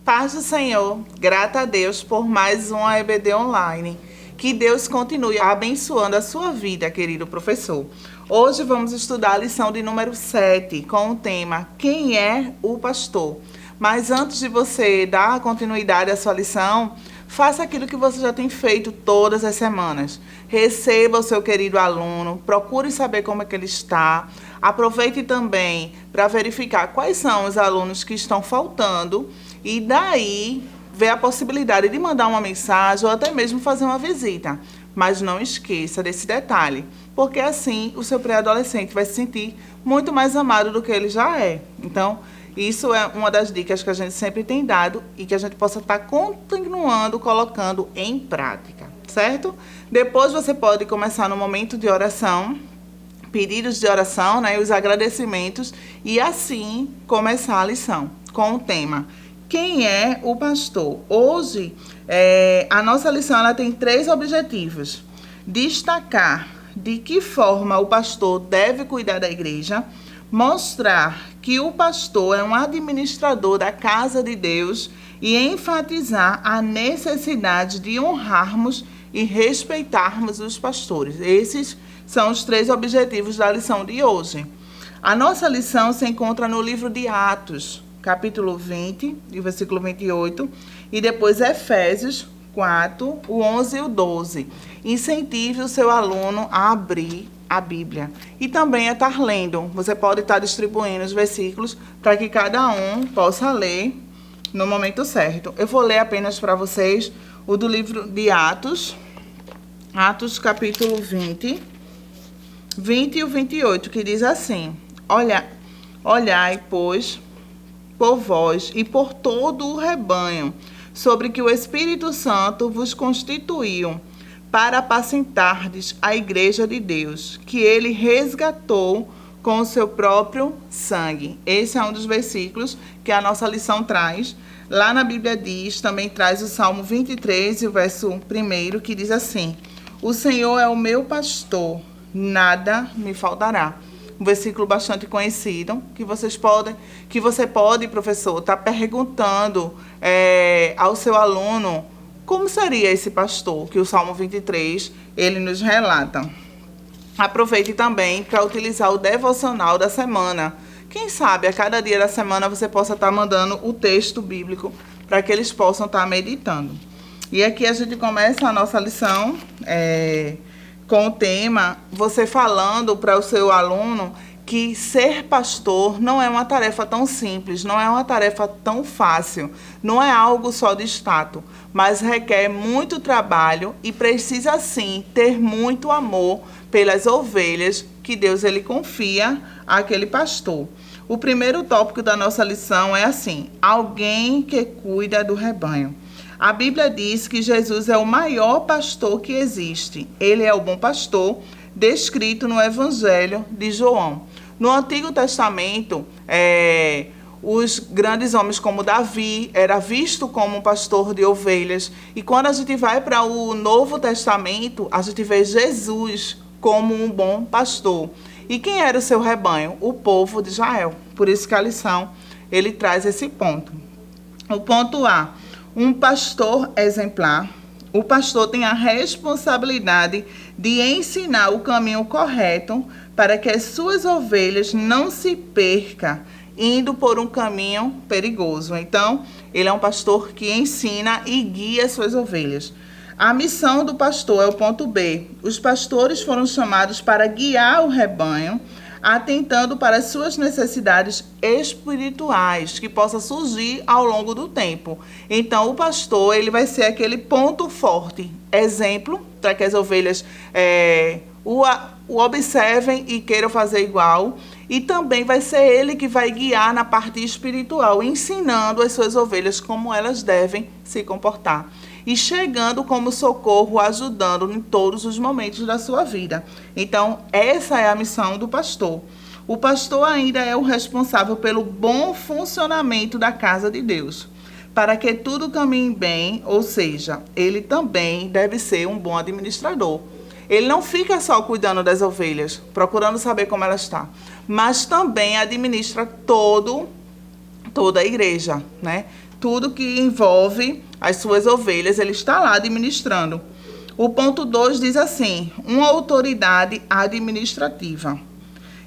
Paz do Senhor, grata a Deus por mais uma EBD online. Que Deus continue abençoando a sua vida, querido professor. Hoje vamos estudar a lição de número 7, com o tema Quem é o pastor? Mas antes de você dar continuidade à sua lição, faça aquilo que você já tem feito todas as semanas. Receba o seu querido aluno, procure saber como é que ele está. Aproveite também para verificar quais são os alunos que estão faltando e daí ver a possibilidade de mandar uma mensagem ou até mesmo fazer uma visita. Mas não esqueça desse detalhe, porque assim o seu pré-adolescente vai se sentir muito mais amado do que ele já é. Então, isso é uma das dicas que a gente sempre tem dado e que a gente possa estar continuando colocando em prática, certo? Depois você pode começar no momento de oração, pedidos de oração, né, e os agradecimentos, e assim começar a lição com o tema Quem é o pastor? Hoje, a nossa lição ela tem 3 objetivos. Destacar de que forma o pastor deve cuidar da igreja, mostrar que o pastor é um administrador da casa de Deus e enfatizar a necessidade de honrarmos e respeitarmos os pastores. Esses são os 3 objetivos da lição de hoje. A nossa lição se encontra no livro de Atos, capítulo 20, versículo 28, e depois Efésios 4, o 11 e o 12. Incentive o seu aluno a abrir a Bíblia e também a estar lendo. Você pode estar distribuindo os versículos para que cada um possa ler no momento certo. Eu vou ler apenas para vocês o do livro de Atos, Atos capítulo 20 e o 28, que diz assim: Olhai, pois, por vós e por todo o rebanho, sobre que o Espírito Santo vos constituiu, para apacentardes a igreja de Deus, que ele resgatou com o seu próprio sangue. Esse é um dos versículos que a nossa lição traz. Lá na Bíblia também traz o Salmo 23, e o verso 1, que diz assim: O Senhor é o meu pastor, nada me faltará. Um versículo bastante conhecido, que você pode, professor, estar perguntando ao seu aluno como seria esse pastor, que o Salmo 23, ele nos relata. Aproveite também para utilizar o devocional da semana. Quem sabe a cada dia da semana você possa estar mandando o texto bíblico para que eles possam estar meditando. E aqui a gente começa a nossa lição com o tema, você falando para o seu aluno que ser pastor não é uma tarefa tão simples, não é uma tarefa tão fácil, não é algo só de status, mas requer muito trabalho e precisa sim ter muito amor pelas ovelhas que Deus ele confia àquele pastor. O primeiro tópico da nossa lição é assim: alguém que cuida do rebanho. A Bíblia diz que Jesus é o maior pastor que existe. Ele é o bom pastor, descrito no Evangelho de João. No Antigo Testamento, os grandes homens como Davi era visto como um pastor de ovelhas. E quando a gente vai para o Novo Testamento, a gente vê Jesus como um bom pastor. E quem era o seu rebanho? O povo de Israel. Por isso que a lição ele traz esse ponto. O ponto A: um pastor exemplar. O pastor tem a responsabilidade de ensinar o caminho correto para que as suas ovelhas não se percam indo por um caminho perigoso. Então, ele é um pastor que ensina e guia as suas ovelhas. A missão do pastor é o ponto B. Os pastores foram chamados para guiar o rebanho, atentando para as suas necessidades espirituais que possa surgir ao longo do tempo. Então, o pastor ele vai ser aquele ponto forte, exemplo, para que as ovelhas o observem e queiram fazer igual. E também vai ser ele que vai guiar na parte espiritual, ensinando as suas ovelhas como elas devem se comportar. E chegando como socorro, ajudando em todos os momentos da sua vida. Então, essa é a missão do pastor. O pastor ainda é o responsável pelo bom funcionamento da casa de Deus, para que tudo caminhe bem, ou seja, ele também deve ser um bom administrador. Ele não fica só cuidando das ovelhas, procurando saber como ela está, mas também administra toda a igreja, né? Tudo que envolve as suas ovelhas, ele está lá administrando. O ponto 2 diz assim, uma autoridade administrativa.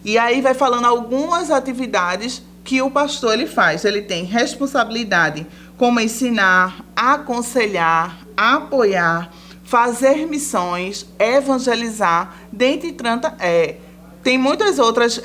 E aí vai falando algumas atividades que o pastor ele faz. Ele tem responsabilidade como ensinar, aconselhar, apoiar, fazer missões, evangelizar, dentre tantas... Tem muitas outras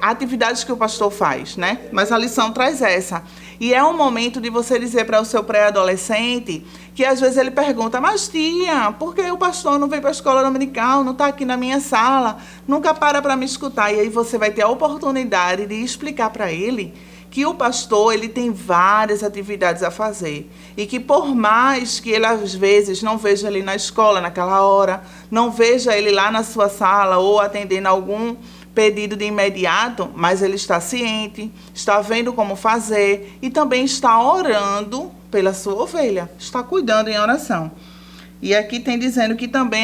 atividades que o pastor faz, né? Mas a lição traz essa. E é um momento de você dizer para o seu pré-adolescente que às vezes ele pergunta, mas tia, por que o pastor não vem para a escola dominical, não está aqui na minha sala, nunca para me escutar? E aí você vai ter a oportunidade de explicar para ele que o pastor ele tem várias atividades a fazer e que por mais que ele às vezes não veja ele na escola naquela hora, não veja ele lá na sua sala ou atendendo algum pedido de imediato, mas ele está ciente, está vendo como fazer e também está orando pela sua ovelha, está cuidando em oração. E aqui tem dizendo que também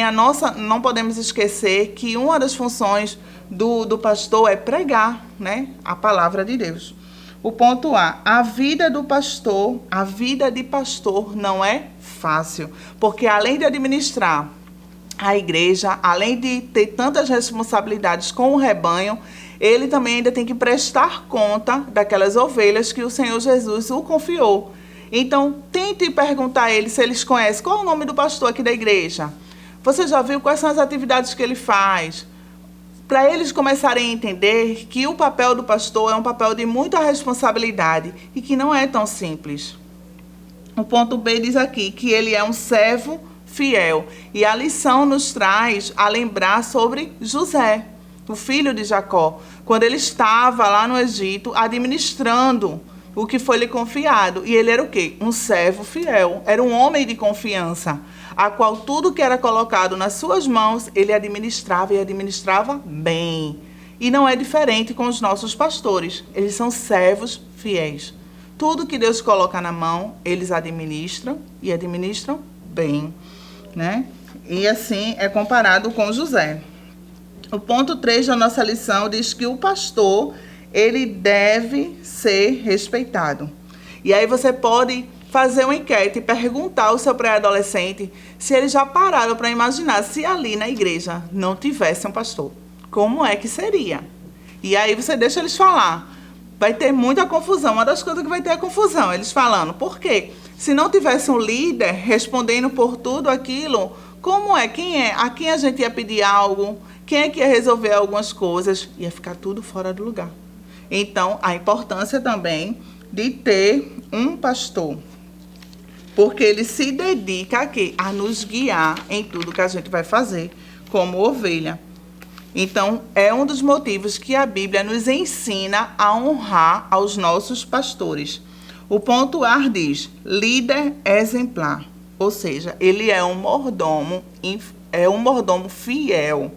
não podemos esquecer que uma das funções do pastor é pregar, né, a palavra de Deus. O ponto a vida do pastor, a vida de pastor não é fácil, porque além de administrar a igreja, além de ter tantas responsabilidades com o rebanho, ele também ainda tem que prestar conta daquelas ovelhas que o Senhor Jesus o confiou. Então, tente perguntar a ele se eles conhecem qual é o nome do pastor aqui da igreja. Você já viu quais são as atividades que ele faz? Para eles começarem a entender que o papel do pastor é um papel de muita responsabilidade e que não é tão simples. O ponto B diz aqui que ele é um servo fiel. E a lição nos traz a lembrar sobre José, o filho de Jacó, quando ele estava lá no Egito administrando o que foi lhe confiado. E ele era o quê? Um servo fiel, era um homem de confiança, a qual tudo que era colocado nas suas mãos, ele administrava e administrava bem. E não é diferente com os nossos pastores, eles são servos fiéis. Tudo que Deus coloca na mão, eles administram e administram bem, né? E assim é comparado com José. O ponto 3 da nossa lição diz que o pastor, ele deve ser respeitado. E aí você pode fazer uma enquete e perguntar ao seu pré-adolescente se eles já pararam para imaginar se ali na igreja não tivesse um pastor. Como é que seria? E aí você deixa eles falar. Vai ter muita confusão. Uma das coisas que vai ter é confusão, eles falando. Por quê? Se não tivesse um líder respondendo por tudo aquilo, como é? Quem é? A quem a gente ia pedir algo? Quem é que ia resolver algumas coisas? Ia ficar tudo fora do lugar. Então, a importância também de ter um pastor. Porque ele se dedica a quê? A nos guiar em tudo que a gente vai fazer como ovelha. Então, é um dos motivos que a Bíblia nos ensina a honrar aos nossos pastores. O ponto A diz, líder exemplar. Ou seja, ele é um mordomo fiel.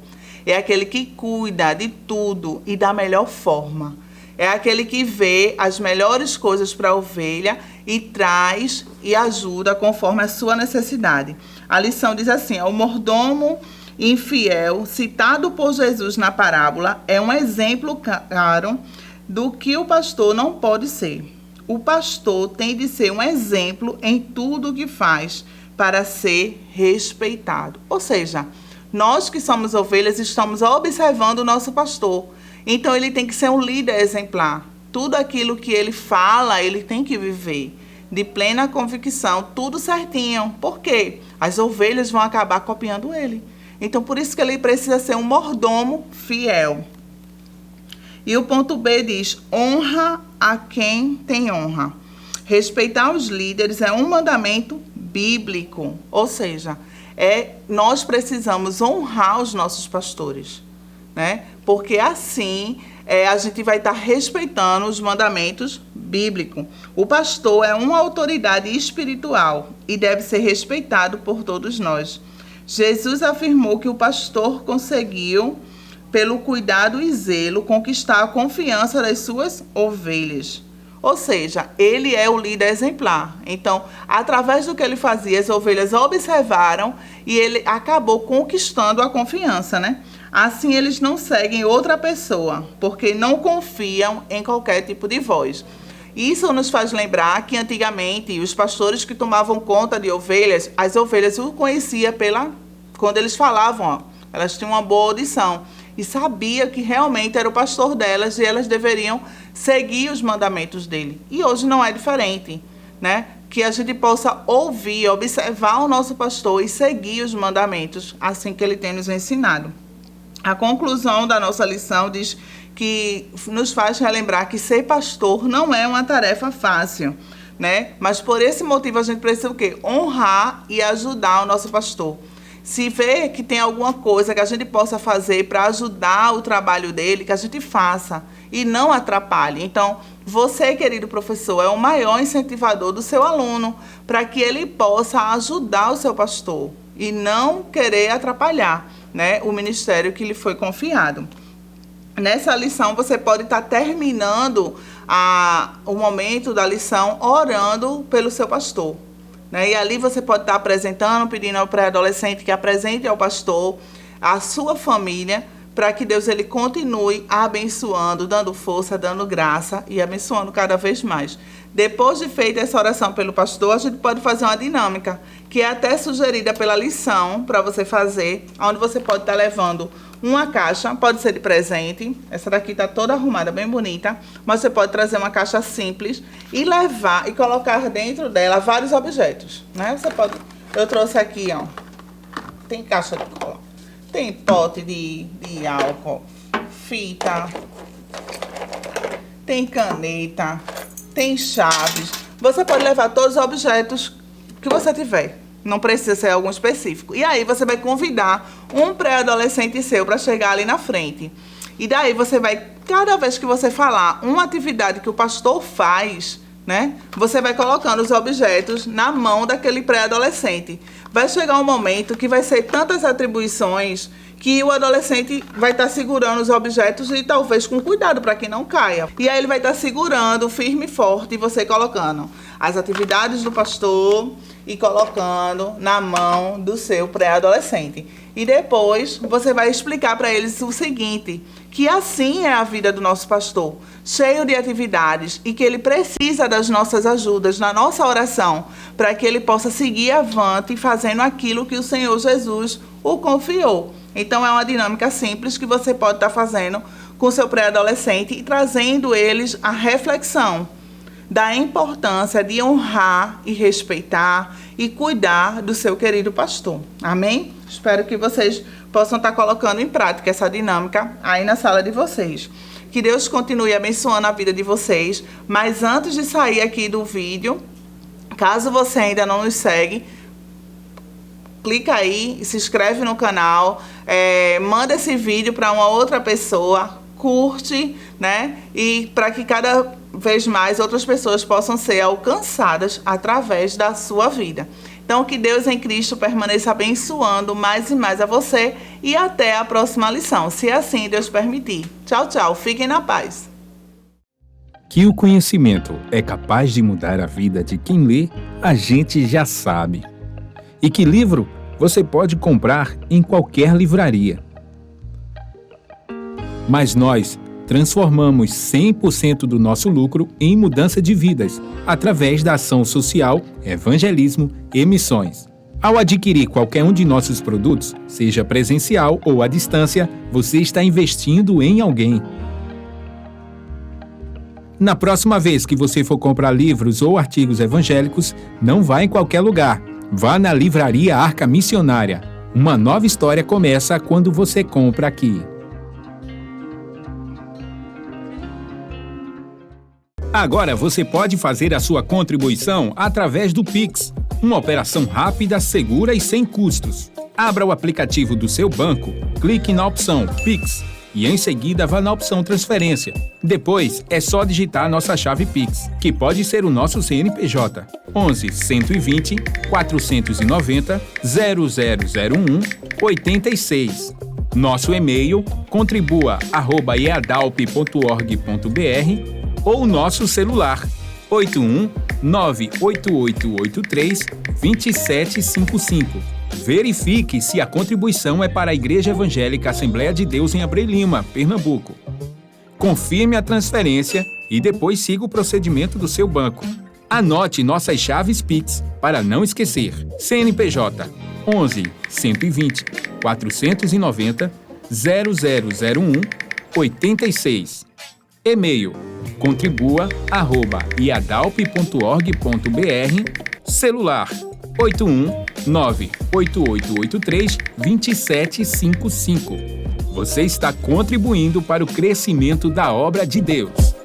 É aquele que cuida de tudo e da melhor forma. É aquele que vê as melhores coisas para a ovelha e traz e ajuda conforme a sua necessidade. A lição diz assim, o mordomo infiel, citado por Jesus na parábola, é um exemplo claro do que o pastor não pode ser. O pastor tem de ser um exemplo em tudo o que faz para ser respeitado. Ou seja, nós que somos ovelhas estamos observando o nosso pastor. Então, ele tem que ser um líder exemplar. Tudo aquilo que ele fala, ele tem que viver de plena convicção, tudo certinho. Por quê? As ovelhas vão acabar copiando ele. Então, por isso que ele precisa ser um mordomo fiel. E o ponto B diz, honra a quem tem honra. Respeitar os líderes é um mandamento bíblico. Ou seja, nós precisamos honrar os nossos pastores, né? Porque assim a gente vai estar respeitando os mandamentos bíblicos. O pastor é uma autoridade espiritual e deve ser respeitado por todos nós. Jesus afirmou que o pastor conseguiu, pelo cuidado e zelo, conquistar a confiança das suas ovelhas. Ou seja, ele é o líder exemplar. Então, através do que ele fazia, as ovelhas observaram e ele acabou conquistando a confiança, né? Assim, eles não seguem outra pessoa, porque não confiam em qualquer tipo de voz. Isso nos faz lembrar que antigamente os pastores que tomavam conta de ovelhas, as ovelhas o conheciam quando eles falavam, ó, elas tinham uma boa audição e sabia que realmente era o pastor delas e elas deveriam seguir os mandamentos dele. E hoje não é diferente, né? Que a gente possa ouvir, observar o nosso pastor e seguir os mandamentos, assim que ele tem nos ensinado. A conclusão da nossa lição diz que nos faz relembrar que ser pastor não é uma tarefa fácil, né? Mas por esse motivo a gente precisa o quê? Honrar e ajudar o nosso pastor. Se vê que tem alguma coisa que a gente possa fazer para ajudar o trabalho dele, que a gente faça e não atrapalhe. Então, você, querido professor, é o maior incentivador do seu aluno para que ele possa ajudar o seu pastor e não querer atrapalhar, né, o ministério que lhe foi confiado. Nessa lição, você pode estar terminando o momento da lição orando pelo seu pastor. E ali você pode estar apresentando, pedindo ao pré-adolescente que apresente ao pastor a sua família, para que Deus ele continue abençoando, dando força, dando graça e abençoando cada vez mais. Depois de feita essa oração pelo pastor, a gente pode fazer uma dinâmica, que é até sugerida pela lição para você fazer, onde você pode estar levando uma caixa, pode ser de presente, essa daqui está toda arrumada, bem bonita, mas você pode trazer uma caixa simples e levar e colocar dentro dela vários objetos, né? Você pode, eu trouxe aqui, ó, tem caixa de cola, tem pote de álcool, fita, tem caneta, tem chaves. Você pode levar todos os objetos que você tiver. Não precisa ser algum específico. E aí você vai convidar um pré-adolescente seu para chegar ali na frente. E daí você vai, cada vez que você falar uma atividade que o pastor faz, né? Você vai colocando os objetos na mão daquele pré-adolescente. Vai chegar um momento que vai ser tantas atribuições que o adolescente vai estar segurando os objetos e talvez com cuidado para que não caia. E aí ele vai estar segurando firme e forte e você colocando as atividades do pastor e colocando na mão do seu pré-adolescente. E depois você vai explicar para eles o seguinte, que assim é a vida do nosso pastor, cheio de atividades e que ele precisa das nossas ajudas, na nossa oração, para que ele possa seguir avante fazendo aquilo que o Senhor Jesus o confiou. Então é uma dinâmica simples que você pode estar fazendo com o seu pré-adolescente e trazendo eles à reflexão da importância de honrar e respeitar e cuidar do seu querido pastor. Amém? Espero que vocês possam estar colocando em prática essa dinâmica aí na sala de vocês. Que Deus continue abençoando a vida de vocês. Mas antes de sair aqui do vídeo, caso você ainda não nos segue, clica aí, se inscreve no canal, manda esse vídeo para uma outra pessoa, curte, né? E para que cada vez mais outras pessoas possam ser alcançadas através da sua vida. Então, que Deus em Cristo permaneça abençoando mais e mais a você e até a próxima lição, se assim Deus permitir. Tchau, tchau. Fiquem na paz. Que o conhecimento é capaz de mudar a vida de quem lê, a gente já sabe. E que livro você pode comprar em qualquer livraria. Mas nós transformamos 100% do nosso lucro em mudança de vidas, através da ação social, evangelismo e missões. Ao adquirir qualquer um de nossos produtos, seja presencial ou à distância, você está investindo em alguém. Na próxima vez que você for comprar livros ou artigos evangélicos, não vá em qualquer lugar. Vá na Livraria Arca Missionária. Uma nova história começa quando você compra aqui. Agora você pode fazer a sua contribuição através do Pix, uma operação rápida, segura e sem custos. Abra o aplicativo do seu banco, clique na opção Pix e em seguida vá na opção Transferência. Depois é só digitar nossa chave Pix, que pode ser o nosso CNPJ 11 120 490 0001 86. Nosso e-mail contribua@eadalp.org.br ou nosso celular 81 98883 2755. Verifique se a contribuição é para a Igreja Evangélica Assembleia de Deus em Abreu Lima, Pernambuco. Confirme a transferência e depois siga o procedimento do seu banco. Anote nossas chaves Pix para não esquecer. CNPJ 11 120 490 0001 86. E-mail contribua@iadalp.org.br. Celular 81 98883 2755. Você está contribuindo para o crescimento da obra de Deus.